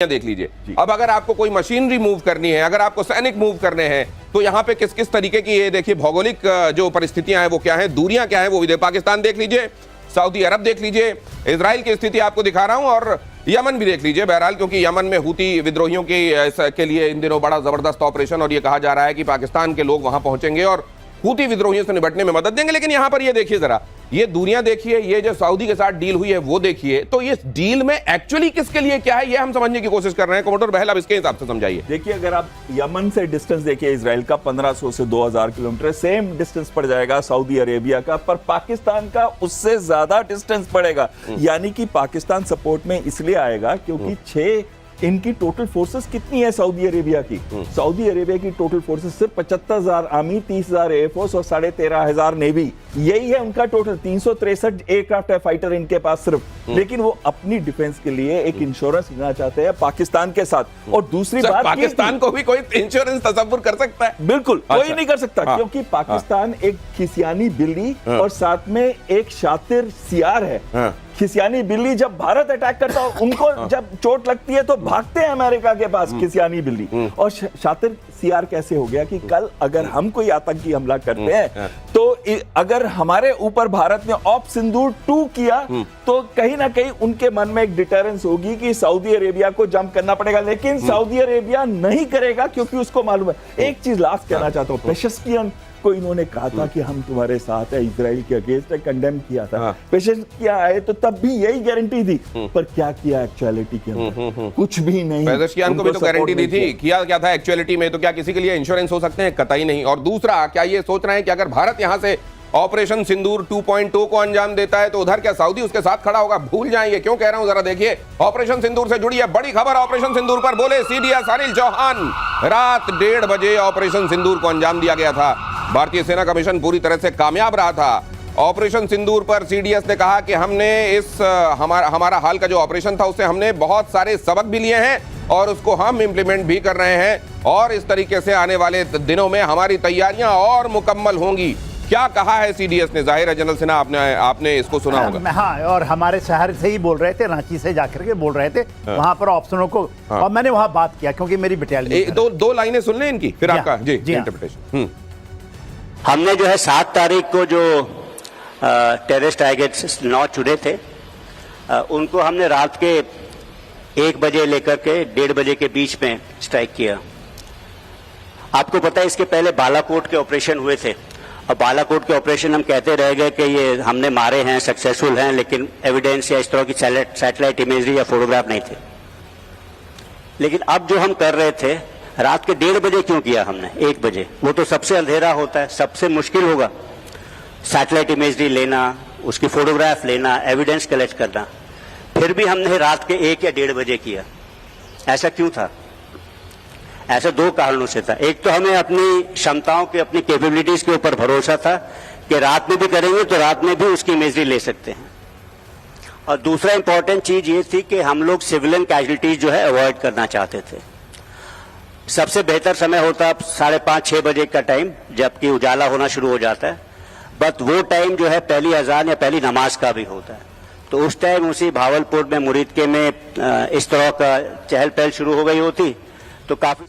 देख लीजिए। अब अगर आपको कोई मशीनरी मूव करनी है, अगर आपको सैनिक मूव करने हैं, तो यहाँ पे किस किस तरीके की ये देखिए भौगोलिक जो परिस्थितियां हैं वो क्या है, दूरियां क्या है वो भी पाकिस्तान देख लीजिए, सऊदी अरब देख लीजिए, इजराइल की स्थिति आपको दिखा रहा हूं और यमन भी देख लीजिए। बहरहाल क्योंकि यमन में हूती विद्रोहियों के लिए इन दिनों बड़ा जबरदस्त ऑपरेशन और ये कहा जा रहा है कि पाकिस्तान के लोग वहां पहुंचेंगे और हूती विद्रोहियों से निपटने में मदद देंगे। लेकिन यहां पर ये देखिए जरा, ये दूरियां देखिए, ये जो सऊदी के साथ डील हुई है वो देखिए, तो ये डील में एक्चुअली किसके लिए क्या है ये हम समझने की कोशिश कर रहे हैं। कमोडोर बहल, अब इसके हिसाब से समझाइए। देखिए, अगर आप यमन से डिस्टेंस देखिए इजराइल का 1500 से 2000 किलोमीटर, सेम डिस्टेंस पड़ जाएगा सऊदी अरेबिया का, पर पाकिस्तान का उससे ज्यादा डिस्टेंस पड़ेगा। यानी कि पाकिस्तान सपोर्ट में इसलिए आएगा क्योंकि 6 इनकी टोटल फोर्सेस कितनी है सऊदी अरेबिया की? सऊदी अरेबिया की टोटल फोर्सेस सिर्फ 75,000 आर्मी, 30,000 एयरफोर्स और 13,500 नेवी, यही है उनका टोटल। 363 एयरक्राफ्ट है फाइटर इनके पास सिर्फ। लेकिन वो अपनी डिफेंस के लिए एक इंश्योरेंस लेना चाहते हैं पाकिस्तान के साथ। और दूसरी बात, पाकिस्तान को भी कोई इंश्योरेंस तसव्वुर कर सकता है? बिल्कुल कोई नहीं कर सकता, क्योंकि पाकिस्तान एक खिसियानी बिल्ली और साथ में एक शातिर सियार है। खिसियानी बिल्ली जब भारत अटैक करता है, उनको जब चोट लगती है तो भागते हैं अमेरिका के पास खिसियानी बिल्ली। और शातिर सियार कैसे हो गया कि कल अगर हम कोई आतंकी हमला करते हैं तो अगर हमारे ऊपर भारत ने ऑप सिंदूर 2 किया तो कहीं ना कहीं उनके मन में एक डिटरेंस होगी कि सऊदी अरेबिया को जंप करना पड़ेगा। लेकिन सऊदी अरेबिया नहीं करेगा क्योंकि उसको मालूम है। एक चीज लास्ट कहना चाहता हूं, पेशेश्कियान को इन्होंने कहा था कि हम तुम्हारे साथ है, इजराइल के अगेंस्ट है, कंडेम किया था। पेशेश्कियान आए तो तब भी यही गारंटी थी, पर क्या किया एक्चुअलिटी के अंदर? कुछ भी नहीं। पेशेश्कियान को भी तो गारंटी दी थी, किया क्या था एक्चुअलिटी में? तो क्या किसी के लिए इंश्योरेंस हो सकते हैं? कतई नहीं। और दूसरा, क्या ये सोच रहे हैं कि अगर भारत यहां से ऑपरेशन सिंदूर 2.2 को अंजाम देता है तो उधर क्या सऊदी उसके साथ खड़ा होगा? भूल जाएंगे। क्यों कह रहा हूं जरा देखिए, ऑपरेशन सिंदूर से जुड़ी है बड़ी खबर। ऑपरेशन सिंदूर पर बोले सीडीएस अनिल चौहान, रात 1:30 बजे ऑपरेशन सिंदूर को अंजाम दिया गया था। भारतीय सेना का मिशन पूरी तरह से कामयाब रहा था। ऑपरेशन सिंदूर पर सीडीएस ने कहा कि हमने हमारा हाल का जो ऑपरेशन था उससे हमने बहुत सारे सबक भी लिए हैं और उसको हम इंप्लीमेंट भी कर रहे हैं और इस तरीके से आने वाले दिनों में हमारी तैयारियां और मुकम्मल होंगी। क्या कहा है सीडीएस ने? जाहिर है जनरल सिन्हा, आपने इसको सुना होगा। हाँ, और हमारे शहर से ही बोल रहे थे, रांची से जाकर के बोल रहे थे वहां पर ऑप्शनों को। और मैंने वहां बात किया क्योंकि मेरी बटालियन। दो लाइनें सुन लें इनकी, फिर आपका जी इंटरप्रिटेशन। हमने जो है 7 तारीख को जो टेररिस्ट टारगेट्स 9 चुने थे, उनको हमने रात के 1 बजे लेकर के 1:30 बजे के बीच में स्ट्राइक किया। आपको पता है इसके पहले बालाकोट के ऑपरेशन हुए थे और बालाकोट के ऑपरेशन हम कहते रह गए कि ये हमने मारे हैं, सक्सेसफुल हैं, लेकिन एविडेंस या इस तरह की सैटेलाइट इमेजरी या फोटोग्राफ नहीं थे। लेकिन अब जो हम कर रहे थे, रात के 1:30 बजे क्यों किया हमने? 1 बजे, वो तो सबसे अंधेरा होता है, सबसे मुश्किल होगा सैटेलाइट इमेजरी लेना, उसकी फोटोग्राफ लेना, एविडेंस कलेक्ट करना। फिर भी हमने रात के 1 या 1:30 बजे किया। ऐसा क्यों था? ऐसा 2 कारणों से था। एक तो हमें अपनी क्षमताओं के, अपनी कैपेबिलिटीज के ऊपर भरोसा था कि रात में भी करेंगे तो रात में भी उसकी इमेजरी ले सकते हैं। और दूसरा इंपॉर्टेंट चीज ये थी कि हम लोग सिविलियन कैजुअलिटीज जो है अवॉइड करना चाहते थे। सबसे बेहतर समय होता 5:30-6 बजे का टाइम, जबकि उजाला होना शुरू हो जाता है। बट वो टाइम जो है पहली अजान या पहली नमाज का भी होता है। तो उस टाइम उसी भावलपुर में, मुरीदके में इस तरह का चहल पहल शुरू हो गई होती तो काफी।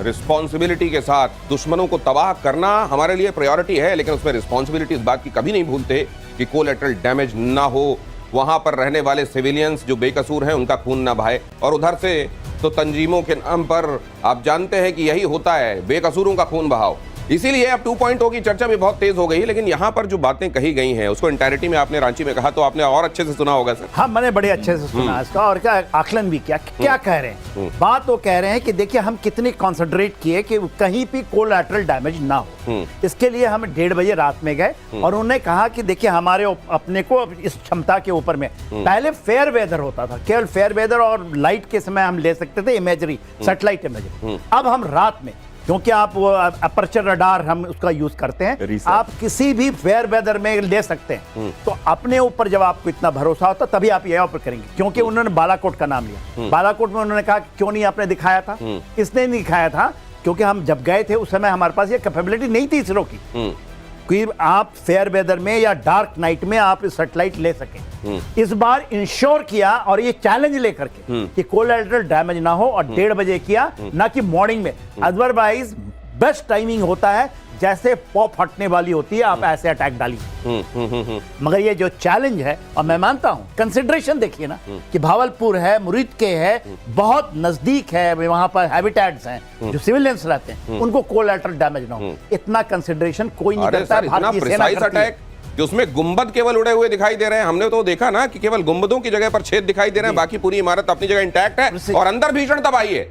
रिस्पॉन्सिबिलिटी के साथ दुश्मनों को तबाह करना हमारे लिए प्रायोरिटी है, लेकिन उसमें रिस्पॉन्सिबिलिटी इस बात की कभी नहीं भूलते कि कोलैटरल डैमेज ना हो, वहां पर रहने वाले सिविलियंस जो बेकसूर हैं उनका खून ना बहाए। और उधर से तो तंजीमों के नाम पर आप जानते हैं कि यही होता है, बेकसूरों का खून बहाओ। इसीलिए अब 2.0 की चर्चा भी बहुत तेज हो गई है। लेकिन यहाँ पर जो बातें कही गई हैं उसको इंटायरिटी में आपने रांची में कहा तो आपने और अच्छे से सुना होगा सर। हाँ, मैंने बड़े अच्छे से सुना इसका और क्या आकलन भी किया। क्या कह रहे हैं? बात वो कह रहे हैं कि देखिए हम कितनी कॉन्सेंट्रेट किए कि कहीं भी कोलैटरल डैमेज ना हो। इसके लिए हम 1:30 बजे रात में गए और उन्होंने कहा कि देखिए हमारे अपने को इस क्षमता के ऊपर में पहले फेयर वेदर होता था, केवल फेयर वेदर और लाइट के समय हम ले सकते थे इमेजरी, सैटेलाइट इमेजरी। अब हम रात में, क्योंकि आप वो अपर्चर रडार हम उसका यूज करते हैं, आप किसी भी फेयर वेदर में ले सकते हैं। तो अपने ऊपर जब आपको इतना भरोसा होता तभी आप ये ऑपरेट करेंगे। क्योंकि उन्होंने बालाकोट का नाम लिया, बालाकोट में उन्होंने कहा क्यों नहीं आपने दिखाया था? इसने नहीं दिखाया था क्योंकि हम जब गए थे उस समय हमारे पास ये कैपेबिलिटी नहीं थी इसरो की। कि आप फेयर वेदर में या डार्क नाइट में आप सैटेलाइट ले सकें। इस बार इंश्योर किया और ये चैलेंज लेकर के कि कोलैटरल डैमेज ना हो, और 1:30 बजे किया, ना कि मॉर्निंग में। अदरवाइज बेस्ट टाइमिंग होता है जैसे पॉप फटने वाली होती है, आप ऐसे अटैक डालिए। मगर ये जो चैलेंज है, और मैं मानता हूं, कंसिडरेशन देखिए ना कि भावलपुर है, मुरीद के है, बहुत नजदीक है, वहां पर हैबिटेट्स हैं जो सिविलियंस रहते हैं, उनको कोलैटरल डैमेज ना हो, इतना कंसिडरेशन कोई नहीं करता है। भारतीय सेना करती है कि उसमें गुंबद केवल उड़े हुए दिखाई दे रहे हैं। हमने तो देखा ना कि केवल गुंबदों की जगह पर छेद दिखाई दे रहे हैं, बाकी पूरी इमारत अपनी जगह इंटैक्ट है और अंदर भीषण तबाही है,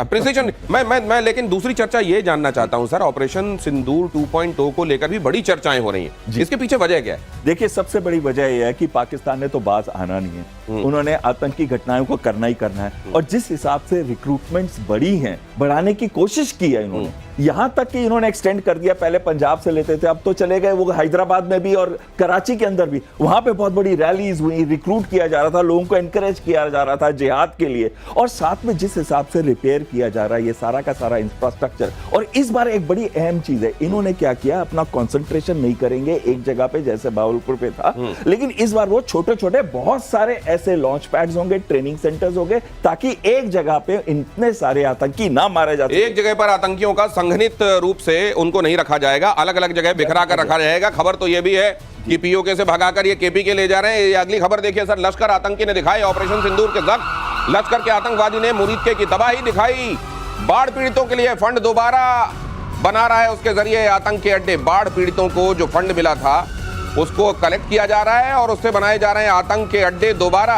प्रिसिजन। मैं लेकिन दूसरी चर्चा ये जानना चाहता हूं सर, ऑपरेशन सिंदूर 2.0 को लेकर भी बड़ी चर्चाएं हो रही हैं, इसके पीछे वजह क्या है? देखिए, सबसे बड़ी वजह यह है कि पाकिस्तान ने तो बाज आना नहीं है, उन्होंने आतंकी घटनाओं को करना ही करना है, और जिस हिसाब से रिक्रूटमेंट्स बढ़ी हैं, बढ़ाने की कोशिश की है इन्होंने, यहां तक कि इन्होंने एक्सटेंड कर दिया। पहले पंजाब से लेते थे, अब तो चले गए वो हैदराबाद में भी और कराची के अंदर भी, वहां पे बहुत बड़ी रैलीज हुई, रिक्रूट किया जा रहा था, लोगों को एनकरेज किया जा रहा था जिहाद के लिए, और साथ में जिस हिसाब से रिपेयर किया जा रहा है ये सारा का सारा इंफ्रास्ट्रक्चर। और इस बार एक बड़ी अहम चीज है, इन्होंने क्या किया, अपना कॉन्सेंट्रेशन नहीं करेंगे एक जगह पे जैसे भावलपुर पे था, लेकिन इस बार वो छोटे छोटे बहुत सारे ऐसे लॉन्च पैड्स होंगे, ट्रेनिंग सेंटर्स होंगे, ताकि एक जगह पे इतने सारे आतंकी ना मारे जाते। एक जगह पर आतंकियों का संघनित रूप से उनको नहीं रखा जाएगा, अलग अलग जगह बिखरा कर रखा जाएगा। खबर तो यह भी है कि पीओके से भगाकर ये केपी के ले जा रहे हैं। ये अगली खबर देखिए सर, लश्कर आतंकी ने दिखाई ऑपरेशन सिंदूर के जख्म, लश्कर के आतंकवादी ने मुरीद की तबाही दिखाई। बाढ़ पीड़ितों के लिए फंड दोबारा बना रहा है, उसके जरिए आतंक के अड्डे, बाढ़ पीड़ितों को जो फंड मिला था उसको कलेक्ट किया जा रहा है और उससे बनाए जा रहे हैं आतंक के अड्डे दोबारा।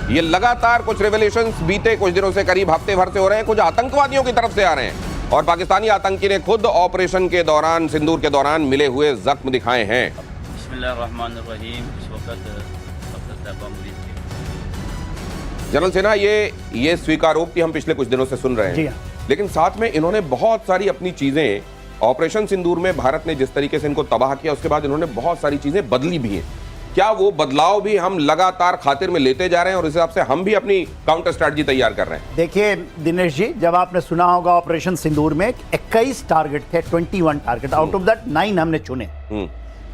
ये लगातार कुछ रेवलेशंस बीते कुछ दिनों से, करीब हफ्ते भर से हो रहे हैं, कुछ आतंकवादियों की तरफ से आ रहे हैं, और पाकिस्तानी आतंकी ने खुद ऑपरेशन के दौरान, सिंदूर के दौरान मिले हुए जख्म दिखाए हैं। बिस्मिल्लाहिर्रहमानिर्रहीम। इस वक्त जनरल सेना, ये स्वीकारोक्ति हम पिछले कुछ दिनों से सुन रहे हैं, लेकिन साथ में इन्होंने बहुत सारी अपनी चीजें, ऑपरेशन सिंदूर में भारत ने जिस तरीके से इनको तबाह किया, उसके बाद इन्होंने बहुत सारी चीजें बदली भी हैं। क्या वो बदलाव भी हम लगातार खातिर में लेते जा रहे हैं और इस हिसाब से हम भी अपनी काउंटर स्ट्रैटेजी तैयार कर रहे हैं? देखिए दिनेश जी, जब आपने सुना होगा ऑपरेशन सिंदूर में 21 टारगेट थे, 21 टारगेट, आउट ऑफ दैट 9 हमने चुने।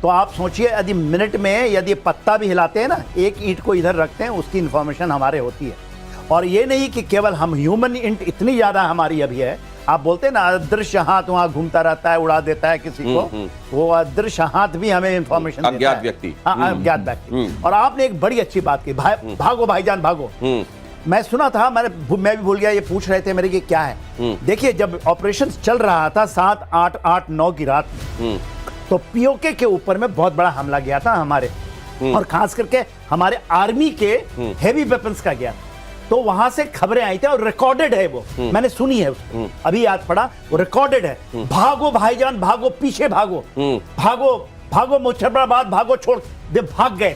तो आप सोचिए, यदि मिनट में यदि पत्ता भी हिलाते हैं ना, एक ईंट को इधर रखते हैं, उसकी इंफॉर्मेशन हमारे होती है। और ये नहीं कि केवल हम, ह्यूमन इंट इतनी ज्यादा हमारी अभी है, आप बोलते हैं ना अदृश्य हाथ वहां घूमता रहता है, उड़ा देता है किसी को, वो अदृश्य हाथ भी हमें इंफॉर्मेशन देता है, अज्ञात व्यक्ति। हाँ, अज्ञात व्यक्ति। और आपने एक बड़ी अच्छी बात की, भागो भाईजान भागो। मैं सुना था, मैं भी भूल गया, ये पूछ रहे थे मेरे कि क्या है। देखिए, जब ऑपरेशन चल रहा था 7, 8, 8, 9 की रात में, तो पीओके के ऊपर में बहुत बड़ा हमला गया था हमारे, और खास करके हमारे आर्मी के हेवी वेपन्स का गया। तो वहां से खबरें आई थी और रिकॉर्डेड है, वो मैंने सुनी है उसको, अभी याद पड़ा, वो रिकॉर्डेड है। भागो भाईजान भागो, पीछे भागो, भागो भागो मुजफ्फराबाद भागो, छोड़ दे, भाग गए।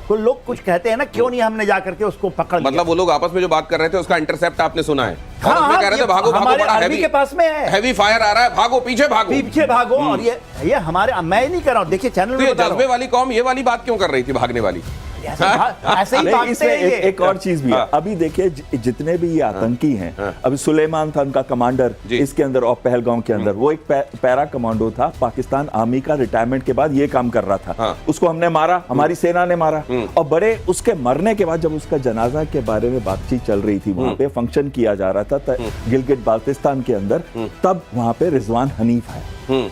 तो लोग कुछ कहते हैं ना, क्यों नहीं हमने जाकर के उसको पकड़ लिया। मतलब वो लोग आपस में जो बात कर रहे थे उसका इंटरसेप्ट आपने सुना है? हाँ, और कह रहे थे भागो भागो, बड़ा आर्मी के पास में है, हैवी फायर आ रहा है, भागो पीछे भागो, पीछे भागो। और ये हमारे, मैं नहीं कर रहा हूँ, देखिए चैनल में जज्बे वाली कौम ये वाली बात क्यों कर रही थी, भागने वाली? ऐसे ही भागते हैं ये। एक और चीज भी है, अभी देखिए जितने भी ये आतंकी हैं, अभी सुलेमान था उनका कमांडर इसके अंदर, और पहलगांव के अंदर, वो एक पैरा कमांडो था, पाकिस्तान आर्मी का, रिटायरमेंट के बाद ये काम कर रहा था। उसको हमने मारा, हमारी सेना ने मारा, और बड़े उसके मरने के बाद जब उसका जनाजा के बारे में बातचीत चल रही थी, वहां पे फंक्शन किया जा रहा था गिलगिट बाल्टिस्तान के अंदर, तब वहां पे रिजवान हनीफ है,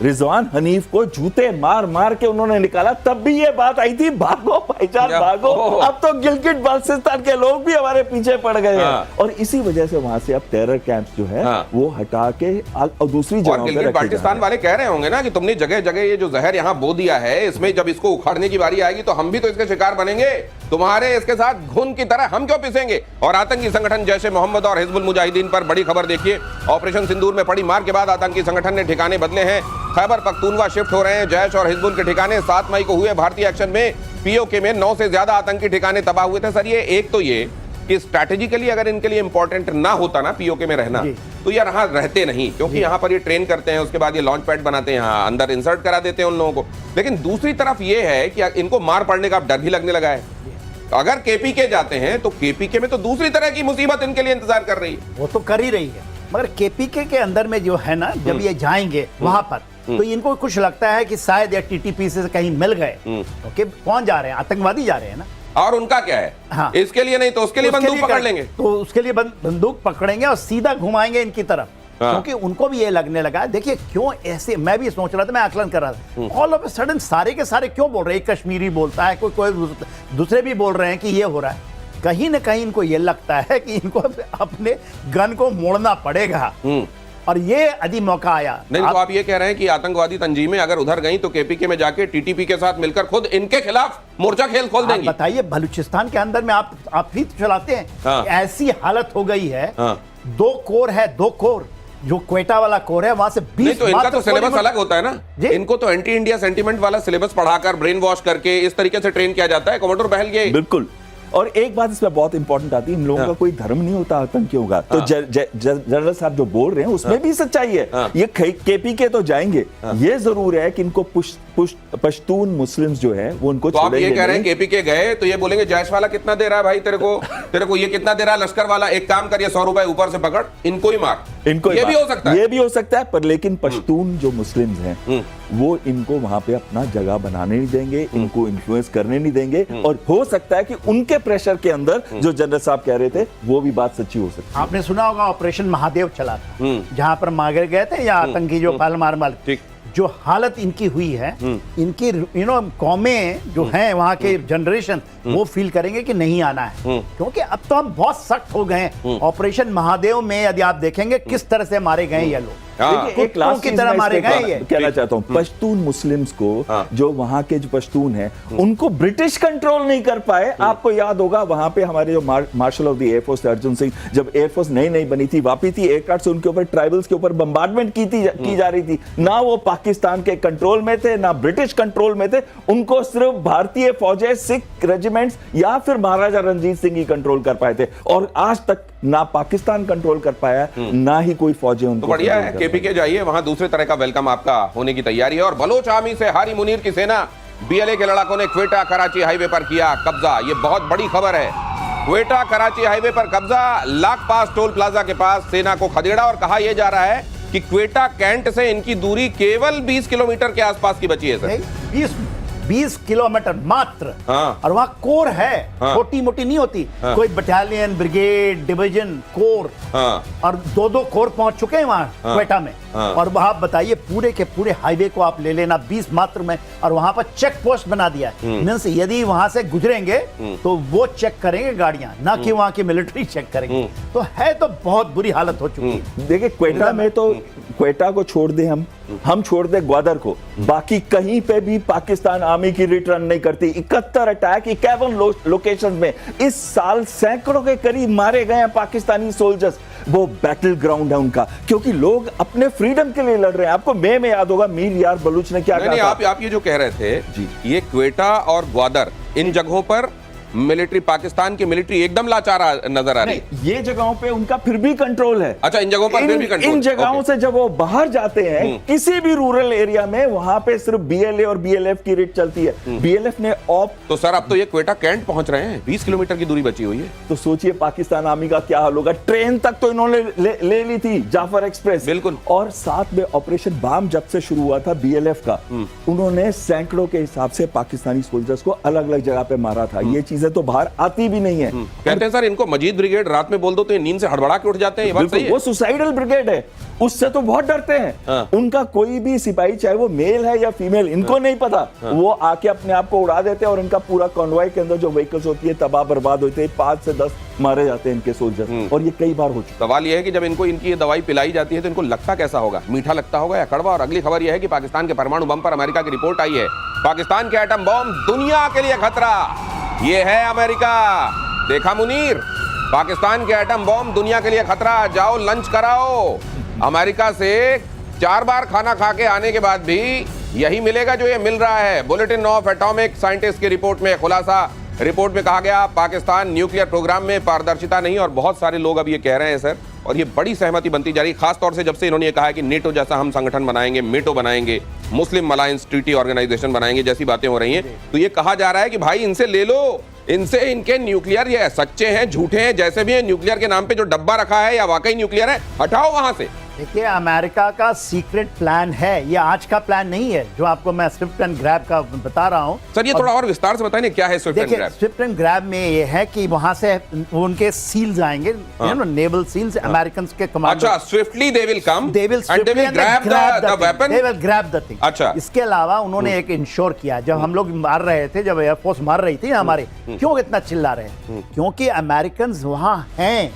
रिजवान हनीफ को जूते मार मार के उन्होंने निकाला, तब भी ये बात आई थी, भागो भाईजान भागो। अब तो गिलगिट बाल्टिस्तान के लोग भी हमारे पीछे पड़ गए हैं, और इसी वजह से वहां से अब टेरर कैंप्स जो है वो हटा के और दूसरी जगहों पे रखे। पाकिस्तान वाले कह रहे होंगे ना कि तुमने जगह जगह ये जो जहर यहाँ बो दिया है, इसमें जब इसको उखाड़ने की बारी आएगी तो हम भी तो इसके शिकार बनेंगे, तुम्हारे इसके साथ घुन की तरह हम क्यों पिसेंगे? और आतंकी संगठन जैश ए मोहम्मद और हिजबुल मुजाहिदीन पर बड़ी खबर देखिए, ऑपरेशन सिंदूर में पड़ी मार के बाद आतंकी संगठन ने ठिकाने बदले हैं, खैबर पख्तूनवा शिफ्ट हो रहे हैं जैश और हिजबुल के ठिकाने। 7 मई को हुए भारतीय एक्शन में पीओके में 9 से ज्यादा आतंकी ठिकाने तबाह हुए थे। सर, ये एक तो ये कि स्ट्रैटेजिकली अगर इनके लिए इंपॉर्टेंट ना होता ना पीओके में रहना, तो यार यहाँ रहते नहीं, क्योंकि यहाँ पर ये ट्रेन करते हैं, उसके बाद ये लॉन्च पैड बनाते हैं, यहाँ अंदर इंसर्ट करा देते हैं उन लोगों को। लेकिन दूसरी तरफ ये है कि इनको मार पड़ने का डर भी लगने लगा है। अगर केपीके जाते हैं तो केपीके में तो दूसरी तरह की मुसीबत इनके लिए इंतजार कर रही है। वो तो कर ही रही है, मगर केपीके के अंदर में जो है ना, जब ये जाएंगे वहां पर, तो इनको कुछ लगता है कि शायद ये टीटीपी से कहीं मिल गए, ओके, कौन जा रहे हैं, आतंकवादी जा रहे हैं ना, और उनका क्या है? हाँ। इसके लिए नहीं तो उसके लिए बंदूक पकड़ लेंगे, तो उसके लिए बंदूक पकड़ेंगे और सीधा घुमाएंगे इनकी तरफ। हाँ। क्योंकि उनको भी ये लगने लगा, देखिए क्यों ऐसे, मैं भी सोच रहा था, मैं आकलन कर रहा था, ऑल ऑफ ए सडन सारे के सारे क्यों बोल रहे हैं, एक कश्मीरी बोलता है, कोई दूसरे भी बोल रहे हैं कि ये हो रहा है। कहीं ना कहीं इनको ये लगता है कि इनको अपने गन को मोड़ना पड़ेगा, और ये यदि मौका आया। नहीं तो आप ये कह रहे हैं कि आतंकवादी तंजीमें अगर उधर गई तो केपीके में जाके टीटीपी के साथ मिलकर खुद इनके खिलाफ मोर्चा खेल खोल देंगी। बताइए, बलूचिस्तान के अंदर में आप ही तो चलाते हैं। हाँ। ऐसी हालत हो गई है, हाँ। 2 कोर है, 2 कोर, जो क्वेटा वाला कोर है वहां से 20 नहीं तो इनका तो सिलेबस अलग होता है ना, इनको तो एंटी इंडिया सेंटीमेंट वाला सिलेबस पढ़ाकर ब्रेन वॉश करके इस तरीके से ट्रेन किया जाता है। कमांडर बहल ये बिल्कुल। और एक बात इसमें बहुत इंपॉर्टेंट आती है, इन लोगों का कोई धर्म नहीं होता आतंकियों का। तो जनरल साहब जो बोल रहे हैं उसमें भी सच्चाई है। ये केपीके तो जाएंगे, ये जरूर है कि इनको पश्तून मुस्लिम्स जो है वो उनको तो आप ये कह रहे हैं केपीके गए तो ये बोलेंगे जैश वाला कितना दे रहा है भाई, तेरे को ये कितना दे रहा है, लश्कर वाला एक काम करिए 100 रुपए ऊपर से पकड़, इनको ही मार। इनको ये भी हो सकता है, ये भी हो सकता है, पर लेकिन पश्तून जो मुस्लिम्स हैं वो इनको वहां पे अपना जगह बनाने नहीं देंगे, इनको इन्फ्लुएंस करने नहीं देंगे। और हो सकता है कि उनके प्रेशर के अंदर जो जनरल साहब कह रहे थे वो भी बात सच्ची हो सकती है। आपने सुना होगा ऑपरेशन महादेव चला था, जहां पर मारे गए थे या आतंकी जो मार ठीक। जो हालत इनकी हुई है, इनकी कौमें जो हैं वहां के जनरेशन वो फील करेंगे कि नहीं आना है, क्योंकि अब तो हम बहुत सख्त हो गए हैं। ऑपरेशन महादेव में यदि आप देखेंगे किस तरह से मारे गए ये लोग, एक लास्ट की तरह मारे गए। ये कहना चाहता हूँ, पश्तून मुस्लिम्स को, जो वहां के जो पश्तून हैं उनको ब्रिटिश कंट्रोल नहीं कर पाए। आपको याद होगा वहां पे हमारे जो marshal of the air force Arjun Singh, जब एयरफोर्स नई बनी थी, वापी थी, एयरक्राफ्ट से उनके ऊपर ट्राइबल्स के ऊपर बम्बार्डमेंट की जा रही थी। ना वो पाकिस्तान के कंट्रोल में थे ना ब्रिटिश कंट्रोल में थे, उनको सिर्फ भारतीय फौजें, सिख रेजिमेंट्स या फिर महाराजा रंजीत सिंह ही कंट्रोल कर पाए थे। और आज तक ना पाकिस्तान कंट्रोल कर पाया, ना ही कोई फौजें उनको। तो बढ़िया है, केपीके जाइए, वहां दूसरे तरह का वेलकम आपका होने की तैयारी है। और बलोच आर्मी से हारी मुनीर की सेना, बीएलए के लड़ाकों ने क्वेटा कराची हाईवे पर किया कब्जा। ये बहुत बड़ी खबर है। क्वेटा कराची हाईवे पर कब्जा, लाख पास टोल प्लाजा के पास सेना को खदेड़ा, और कहा यह जा रहा है कि क्वेटा कैंट से इनकी दूरी केवल 20 किलोमीटर के आसपास की बची है सर। 20 किलोमीटर मात्र। हाँ। और वहां कोर है, हाँ। छोटी मोटी नहीं होती। हाँ। कोई बटालियन, ब्रिगेड, डिवीजन, कोर। हाँ। और 2-2 कोर पहुंच चुके हैं वहां क्वेटा में। हाँ। और वहां बताइए पूरे के पूरे हाईवे को आप ले लेना 20 मात्र में, और वहां पर चेक पोस्ट बना दिया है। मींस यदि वहां से गुजरेंगे तो वो चेक करेंगे गाड़ियां, ना कि वहां की मिलिट्री चेक करेंगे। तो है तो बहुत बुरी हालत हो चुकी है। देखिए क्वेटा में तो, क्वेटा को छोड़ दे हम छोड़ दे ग्वादर को, बाकी कहीं पे भी पाकिस्तान आर्मी की रिटर्न नहीं करती। 71 अटैक 51 लोकेशन में इस साल सैकड़ों के करीब मारे गए हैं पाकिस्तानी सोल्जर्स। वो बैटल ग्राउंड है उनका, क्योंकि लोग अपने फ्रीडम के लिए लड़ रहे हैं। आपको मई में याद होगा मीर यार बलूच ने क्या कहा था? आप ये जो कह रहे थे जी, ये क्वेटा और ग्वादर, इन जगहों पर मिलिट्री, पाकिस्तान की मिलिट्री एकदम लाचार नजर आ रही है। ये जगहों पे उनका फिर भी कंट्रोल है। अच्छा, इन जगहों पर फिर भी कंट्रोल। इन जगहों से जब वो बाहर जाते हैं किसी भी रूरल एरिया में, वहां पे सिर्फ बीएलए और बीएलएफ की रेट चलती है। बीएलएफ ने तो सर अब तो ये क्वेटा कैंट पहुंच रहे हैं, 20 किलोमीटर की दूरी बची हुई है। तो सोचिए पाकिस्तान आर्मी का क्या हाल होगा। ट्रेन तक तो इन्होंने ले ली थी, जाफर एक्सप्रेस। बिल्कुल। और साथ में ऑपरेशन बाम जब से शुरू हुआ था बीएलएफ का, उन्होंने सैकड़ों के हिसाब से पाकिस्तानी सोल्जर्स को अलग अलग जगह पे मारा था। ये चीजें तो बाहर आती भी नहीं है। कहते हैं सर इनको मजीद ब्रिगेड रात में बोल दो तो ये नींद से हड़बड़ा के उठ जाते हैं। ये बात सही है? वो सुसाइडल ब्रिगेड है, उससे तो बहुत डरते हैं। हाँ। उनका कोई भी सिपाही, चाहे वो मेल है या फीमेल, इनको नहीं पता। वो आके अपने आप को उड़ा देते हैं और इनका पूरा कॉन्वॉय के अंदर जो व्हीकल्स होती है तबाह बर्बाद होते हैं। 5 से 10 मारे जाते हैं इनके सोल्जर, और ये कई बार हो चुका। सवाल यह है कि जब इनको इनकी ये दवाई पिलाई जाती है तो इनको लगता कैसा होगा? मीठा लगता होगा या कड़वा? और अगली खबर यह है कि पाकिस्तान के परमाणु बम पर अमेरिका की रिपोर्ट आई है। पाकिस्तान के एटम बम दुनिया के लिए खतरा, ये है अमेरिका। देखा मुनीर, पाकिस्तान के एटम बम दुनिया के लिए खतरा। जाओ लंच कराओ। अमेरिका से 4 बार खाना खा के आने के बाद भी यही मिलेगा जो ये मिल रहा है। बुलेटिन ऑफ एटॉमिक साइंटिस्ट की रिपोर्ट में खुलासा। रिपोर्ट में कहा गया पाकिस्तान न्यूक्लियर प्रोग्राम में पारदर्शिता नहीं, और बहुत सारे लोग अब ये कह रहे हैं सर, और ये बड़ी सहमति बनती जा रही है, खासतौर से जब से इन्होंने ये कहा है कि नेटो जैसा हम संगठन बनाएंगे, मेटो बनाएंगे, मुस्लिम अलायंस ट्रीटी ऑर्गेनाइजेशन बनाएंगे, जैसी बातें हो रही हैं। तो ये कहा जा रहा है कि भाई इनसे ले लो, इनसे इनके न्यूक्लियर, ये सच्चे हैं झूठे हैं जैसे भी हैं, न्यूक्लियर के नाम पे जो डब्बा रखा है या वाकई न्यूक्लियर है, हटाओ वहां से। देखिए, अमेरिका का सीक्रेट प्लान है, ये आज का प्लान नहीं है जो आपको मैं स्विफ्ट एंड ग्रैब का बता रहा हूँ। सर ये थोड़ा और विस्तार से बताइए क्या है स्विफ्ट एंड देखिए, ग्रैब? स्विफ्ट एंड ग्रैब में ये है कि वहां से उनके सील्स आएंगे, नेवल सील्स, अमेरिकन के कमांडर। अच्छा, swiftly they will come They will and they will grab the weapon. They will grab the thing. अच्छा। इसके अलावा उन्होंने एक इंश्योर किया, जब हम लोग मार रहे थे, जब एयरफोर्स मार रही थी हमारे, क्यों इतना चिल्ला रहे हैं? क्योंकि अमेरिकन वहां हैं,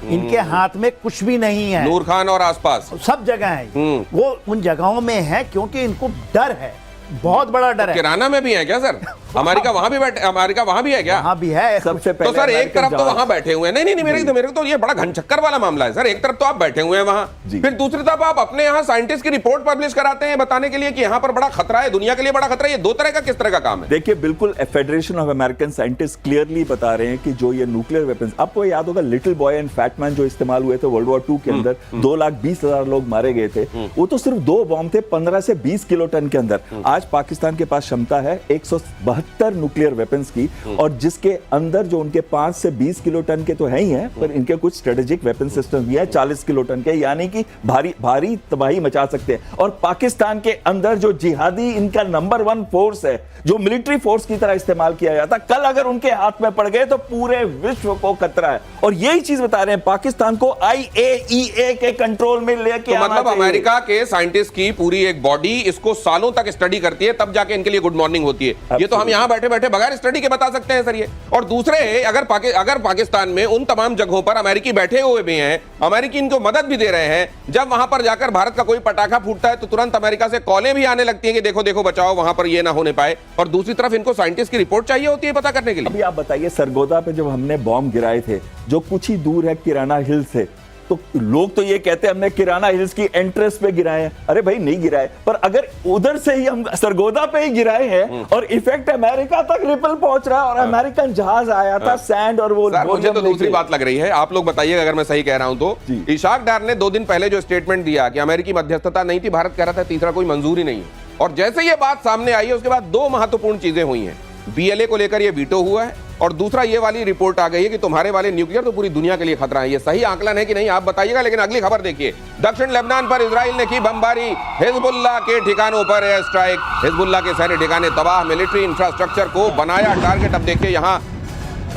इनके हाथ में कुछ भी नहीं है, नूर खान और आसपास सब जगह है, वो उन जगहों में है क्योंकि इनको डर है, बहुत बड़ा डर है। किराना में भी है क्या सर? अमेरिका वहां भी बैठे, अमेरिका वहां भी है क्या? वहां भी है। सबसे तो पहले सर एक अमेरिकन तरफ तो जहाज- वहां बैठे हुए हैं, नहीं मेरे को तो ये बड़ा घनचक्कर वाला मामला है सर। एक तरफ तो आप बैठे हुए हैं वहां, जी। फिर दूसरी तरफ आप अपने यहाँ साइंटिस्ट की रिपोर्ट पब्लिश कराते हैं बताने के लिए कि यहाँ पर बड़ा खतरा है, दुनिया के लिए बड़ा खतरा है। ये दो तरह का किस तरह का काम है? देखिए, बिल्कुल federation of American scientist clearly बता रहे हैं कि जो ये न्यूक्लियर वेपन्स, आपको याद होगा little boy and fat man जो इस्तेमाल हुए थे वर्ल्ड वॉर 2 के अंदर, 2,20,000 लोग मारे गए थे, वो तो सिर्फ 2 बॉम्ब थे 15 से 20 किलो टन के अंदर। आज पाकिस्तान के पास क्षमता है 172 न्यूक्लियर वेपन्स की, और जिसके अंदर जो उनके 5 से 20 किलो टन के तो है ही हैं, पर इनके कुछ स्ट्रेटेजिक वेपन सिस्टम भी है 40 किलो टन के, यानी कि भारी भारी तबाही मचा सकते हैं। और पाकिस्तान के अंदर जो जिहादी इनका नंबर 1 फोर्स है, जो मिलिट्री फोर्स की तरह इस्तेमाल किया जाता, कल अगर उनके हाथ में पड़ गए तो पूरे विश्व को खतरा है। और यही चीज बता रहे हैं, पाकिस्तान को IAEA के कंट्रोल में लेके तो आना मतलब चाहिए। अमेरिका के साइंटिस्ट की पूरी एक बॉडी इसको सालों तक स्टडी करती है, तब जाके इनके लिए गुड मॉर्निंग होती है। ये तो हम यहाँ बैठे बैठे बगैर स्टडी के बता सकते हैं सर ये। और दूसरे, अगर पाकिस्तान में उन तमाम जगहों पर अमेरिकी बैठे हुए भी हैं, अमेरिकी इनको मदद भी दे रहे हैं, जब वहां पर जाकर भारत का कोई पटाखा फूटता है तो तुरंत अमेरिका से कॉलें भी आने लगती हैं कि देखो देखो बचाओ, वहां पर ये ना होने पाए। और दूसरी तरफ इनको साइंटिस्ट की रिपोर्ट चाहिए होती है पता करने के लिए। अभी आप बताइए, सरगोदा पे जब हमने बॉम्ब गिराए थे, जो कुछ ही दूर है किराना हिल से, तो लोग तो ये कहते हैं हमने किराना हिल्स की एंट्रेंस पे गिराए हैं। अरे भाई नहीं गिराए, पर अगर उधर से ही हम सरगोदा पे ही गिराए हैं और इफेक्ट अमेरिका तक रिपल पहुंच रहा है, और अमेरिकन जहाज आया था सैंड और वो सर, मुझे तो दूसरी बात लग रही है, आप लोग बताइए अगर मैं सही कह रहा हूं तो। जी। इशाक डार ने 2 दिन पहले जो स्टेटमेंट दिया कि अमेरिकी मध्यस्थता नहीं थी, भारत कह रहा था तीसरा कोई मंजूर ही नहीं है, और जैसे ये बात सामने आई है उसके बाद 2 महत्वपूर्ण चीजें हुई हैं। BLA को लेकर ये वीटो हुआ है, और दूसरा ये वाली रिपोर्ट आ गई है कि तुम्हारे वाले न्यूक्लियर तो पूरी दुनिया के लिए खतरा है। ये सही आकलन है कि नहीं आप बताइएगा। लेकिन अगली खबर देखिए, दक्षिण लेबनान पर इजराइल ने की बमबारी, हिजबुल्लाह के ठिकानों पर एयर स्ट्राइक, हिजबुल्लाह के सैन्य ठिकाने तबाह, मिलिट्री इंफ्रास्ट्रक्चर को बनाया टारगेट। अब देखिए यहाँ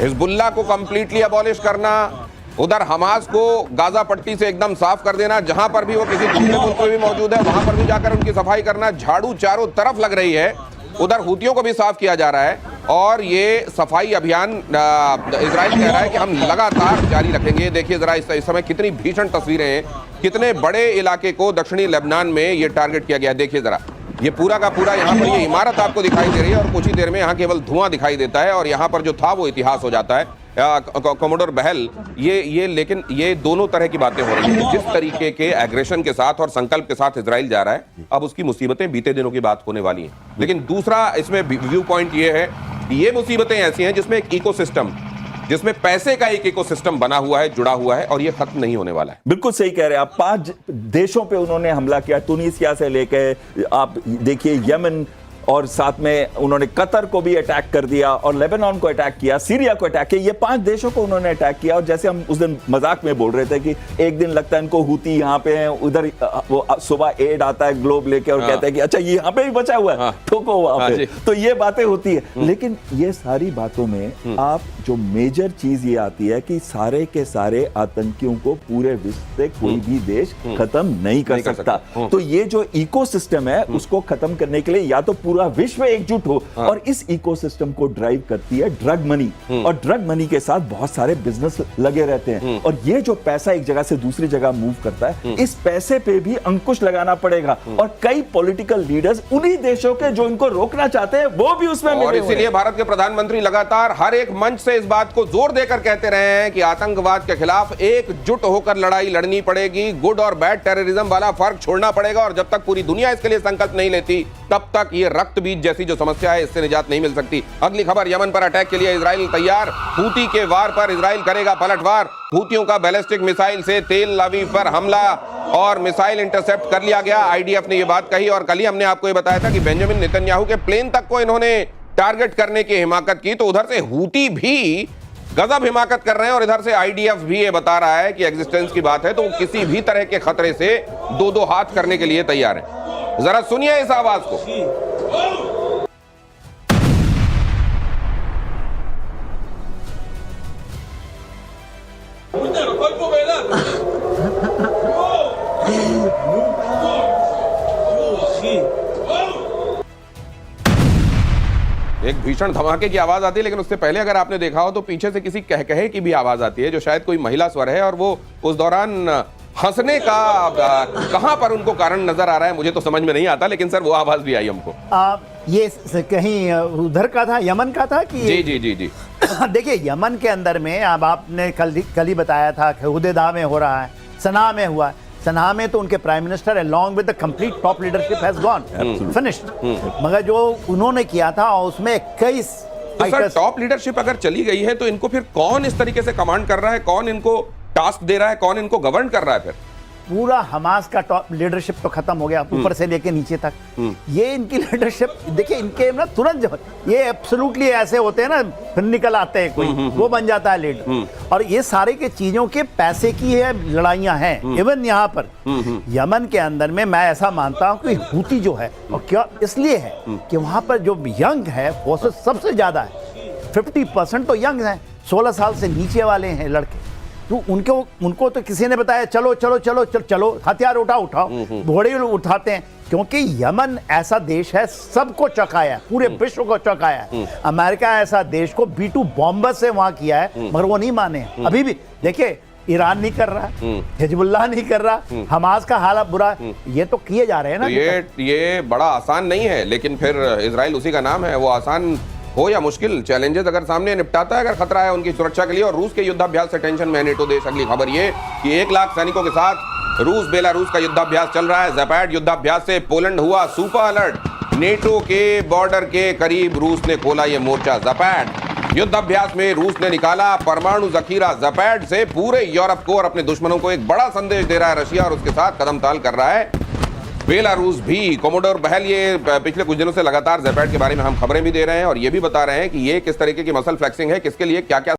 हिजबुल्लाह को कंप्लीटली अबॉलिश करना, उधर हमास को गाजा पट्टी से एकदम साफ कर देना, जहां पर भी वो किसी दूसरे मुल्क में भी मौजूद है वहां पर भी जाकर उनकी सफाई करना, झाड़ू चारों तरफ लग रही है। उधर हुतियों को भी साफ किया जा रहा है, और ये सफाई अभियान इजराइल कह रहा है कि हम लगातार जारी रखेंगे। देखिए जरा इस समय कितनी भीषण तस्वीरें हैं, कितने बड़े इलाके को दक्षिणी लेबनान में ये टारगेट किया गया। देखिए जरा, ये पूरा का पूरा यहाँ पर ये इमारत आपको दिखाई दे रही है, और कुछ ही देर में यहाँ केवल धुआं दिखाई देता है, और यहाँ पर जो था वो इतिहास हो जाता है। कमोडोर बहल, लेकिन ये दोनों तरह की बातें हो रही हैं। जिस तरीके के एग्रेशन के साथ और संकल्प के साथ इजराइल जा रहा है, अब उसकी मुसीबतें बीते दिनों की बात होने वाली हैं। लेकिन दूसरा इसमें व्यू पॉइंट ये है, ये मुसीबतें ऐसी हैं जिसमें एक इकोसिस्टम, जिसमें पैसे का एक इकोसिस्टम बना हुआ है, जुड़ा हुआ है, और ये खत्म नहीं होने वाला है। बिल्कुल सही कह रहे हैं आप। 5 देशों पे उन्होंने हमला किया, तुनीसिया से लेके आप देखिए यमन, और साथ में उन्होंने कतर को भी अटैक कर दिया, और लेबनान को अटैक किया, सीरिया को अटैक किया। ये 5 देशों को उन्होंने अटैक किया। और जैसे हम उस दिन मजाक में बोल रहे थे कि एक दिन लगता है इनको हुती यहाँ पे हैं, उधर वो सुबह एड आता है ग्लोब लेके और कहते हैं कि अच्छा ये यहाँ पे भी बचा हुआ है, ठोको वहां पे। तो ये बातें होती है, लेकिन ये सारी बातों में आप जो मेजर चीज ये आती है कि सारे के सारे आतंकियों को पूरे विश्व से कोई भी देश खत्म नहीं कर सकता। तो ये जो इकोसिस्टम है उसको खत्म करने के लिए या तो पूरा विश्व एकजुट हो, और इस इकोसिस्टम को ड्राइव करती है ड्रग मनी, और ड्रग मनी के साथ बहुत सारे बिजनेस लगे रहते हैं, और ये जो पैसा एक जगह से दूसरी जगह मूव करता है, इस पैसे पे भी अंकुश लगाना पड़ेगा। और कई पॉलिटिकल लीडर्स उन्हीं देशों के जो इनको रोकना चाहते हैं वो भी उसमें और इसीलिए भारत के प्रधानमंत्री लगातार हर एक मंच से इस बात को जोर देकर कहते रहे हैं कि आतंकवाद के खिलाफ एकजुट होकर लड़ाई लड़नी पड़ेगी, गुड और बैड टेररिज्म वाला फर्क छोड़ना पड़ेगा, और जब तक पूरी दुनिया इसके लिए संकल्प नहीं लेती तब तक ये रक्त बीज जैसी जो समस्या है इससे निजात नहीं मिल सकती। अगली खबर, यमन पर अटैक के लिए इजराइल तैयार, हूती के वार पर इजराइल करेगा पलटवार, हूतियों का बैलिस्टिक मिसाइल से तेल अवीव पर हमला, और मिसाइल इंटरसेप्ट कर लिया गया। IDF ने यह बात कही, और कल ही हमने आपको यह बताया था कि बेंजामिन नेतन्याहू के प्लेन तक को इन्होंने टारगेट करने की हिमाकत की, तो उधर से हूती भी गजब हिमाकत कर रहे हैं। और इधर से आईडीएफ भी ये बता रहा है कि एग्जिस्टेंस की बात है तो वो किसी भी तरह के खतरे से दो दो हाथ करने के लिए तैयार है। जरा सुनिए इस आवाज को। एक भीषण धमाके की आवाज आती है, लेकिन उससे पहले अगर आपने देखा हो तो पीछे से किसी कहकहे की भी आवाज आती है, जो शायद कोई महिला स्वर है। और वो उस दौरान हंसने का कहां पर उनको कारण नजर आ रहा है मुझे तो समझ में नहीं आता, लेकिन सर वो आवाज भी आई हमको। ये कहीं उधर का था, यमन का था कि जी जी जी जी। देखिए यमन के अंदर में अब आपने कल ही बताया था कि हुदैदा में हो रहा है, सना में हुआ है। सना में तो उनके prime minister along with the complete top leadership has gone finished, मगर जो उन्होंने किया था उसमें 21 तो सर टॉप लीडरशिप अगर चली गई है तो इनको फिर कौन इस तरीके से कमांड कर रहा है, कौन इनको टास्क दे रहा है, कौन इनको गवर्न कर रहा है? फिर पूरा हमास का टॉप लीडरशिप तो खत्म हो गया, ऊपर से लेके नीचे तक। ये इनकी लीडरशिप देखिए, इनके ना तुरंत ये एब्सोल्युटली ऐसे होते हैं ना, फिर निकल आते हैं कोई, वो बन जाता है लीडर। और ये सारे के चीजों के पैसे की है लड़ाइयां हैं। इवन यहाँ पर यमन के अंदर में मैं ऐसा मानता हूँ कि हूती जो है, और क्या इसलिए है कि वहां पर जो यंग है फोर्सेस सबसे ज्यादा है, 50% तो यंग है, 16 साल से नीचे वाले हैं लड़के। तो उनको तो किसी ने बताया चलो चलो चलो चलो चलो हथियार उठाओ, घोड़े उठाते हैं, क्योंकि यमन ऐसा देश है सबको चौंकाया, पूरे विश्व को चौंकाया। अमेरिका ऐसा देश को B2 बॉम्बर से वहां किया है, मगर वो नहीं माने अभी भी। देखिए ईरान नहीं कर रहा, हिजबुल्लाह नहीं कर रहा, हमास का हालत बुरा, ये तो किए जा रहे हैं ना। तो ये बड़ा आसान नहीं है, लेकिन फिर इजराइल उसी का नाम है। वो आसान हो या मुश्किल, चैलेंजेस अगर सामने निपटाता है अगर खतरा है उनकी सुरक्षा के लिए। और रूस के युद्धाभ्यास से टेंशन में नेटो देश। अगली खबर ये कि 1 लाख सैनिकों के साथ रूस बेलारूस का युद्धाभ्यास चल रहा है। ज़ैपैड युद्धाभ्यास से पोलैंड हुआ सुपर अलर्ट। नेटो के बॉर्डर के करीब रूस ने खोला ये मोर्चा। ज़ैपैड युद्धाभ्यास में रूस ने निकाला परमाणु जखीरा। ज़ैपैड से पूरे यूरोप को और अपने दुश्मनों को एक बड़ा संदेश दे रहा है रशिया, और उसके साथ कदम ताल कर रहा है बेलारूस भी। कोमोडोर बहल ये पिछले कुछ दिनों से लगातार ज़ैपैड के बारे में हम खबरें भी दे रहे हैं और ये भी बता रहे हैं कि ये किस तरीके की मसल फ्लेक्सिंग है, किसके लिए क्या क्या